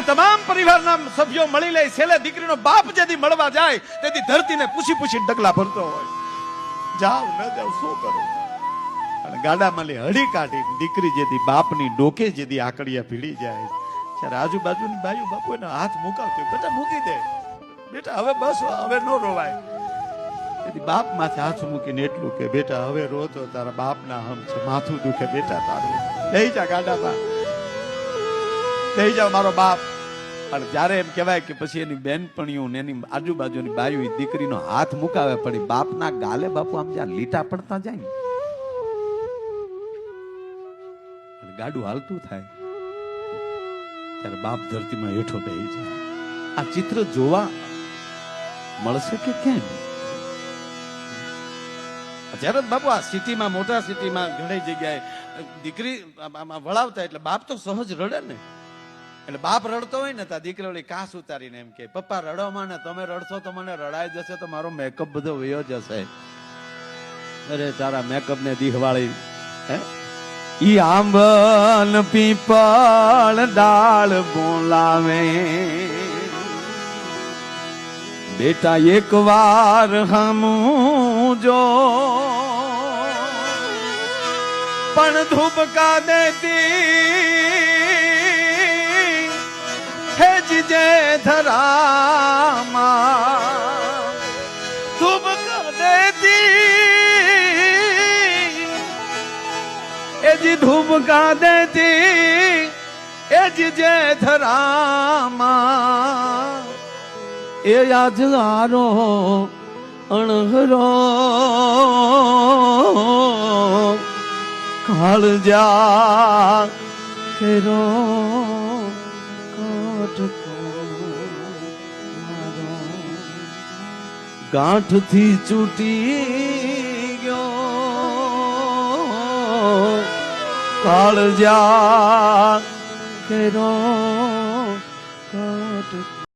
તમામ પરિવારના સભ્યો મળી લે, છેલ્લે દીકરીનો બાપ જેથી મળવા જાય તેથી ધરતીને પૂછી પૂછી ડગલા ભરતો હોય, જાવ ન જાવ શું કરું. અને ગાડામાં લે હળી કાઢી દીકરી જેથી બાપની ડોકે જેથી આકડિયા ભીડી જાય ત્યારે આજુબાજુની બાયુ બાપુ એનો હાથ મુકાવતી, બેટા મૂકી દે, બેટા હવે બસ, હવે નો રોવાય. તેથી બાપ માથે હાથ મૂકીને એટલું કે બેટા હવે રો તો તારા બાપના હમ છે, માથું દુખે બેટા તારું, લઈ જા ગાડામાં, લઈ જાઓ મારો બાપ. અને જ્યારે એમ કહેવાય કે પછી એની બેનપણીઓ ને એની આજુબાજુની બાયુ દીકરીનો હાથ મુકાવે પડી બાપના ગાલે, બાપુ આમ જ્યાં લીટા પડતા જાય ને ગાડું હાલતું થાય ત્યારે બાપ ધરતીમાં હેઠો બેહી જાય. આ ચિત્ર જોવા મળશે કે કેમ? જ્યારે બાપુ આ સિટીમાં, મોટા સિટીમાં ઘણી જગ્યાએ દીકરી વળાવતા એટલે બાપ તો સહજ રડે ને, એટલે બાપ રડતો હોય ને ત્યાં દીકરી ઓલી કાસ ઉતારીને એમ કે પપ્પા રડોમાં ને, તમે રડશો તો મને રડાઈ જશે, તો મારો મેકઅપ બધો વયો જશે. અરે તારા મેકઅપ ને દીહવાળી હે ઈ આંબન પીપળ ડાળ બોલાવે, બેટા એક વાર હમું જો પણ ધૂપકા દેતી હેજજે ધરામાં, ધૂપકા દેતી એજી ધૂપકા દેતી એજજે ધરામાં, એ યાજવારો અણહરો કાળજા કેરો કાટકો મારો ગાંઠથી ચૂટી ગયો, કાળજા કેરો કાટકો.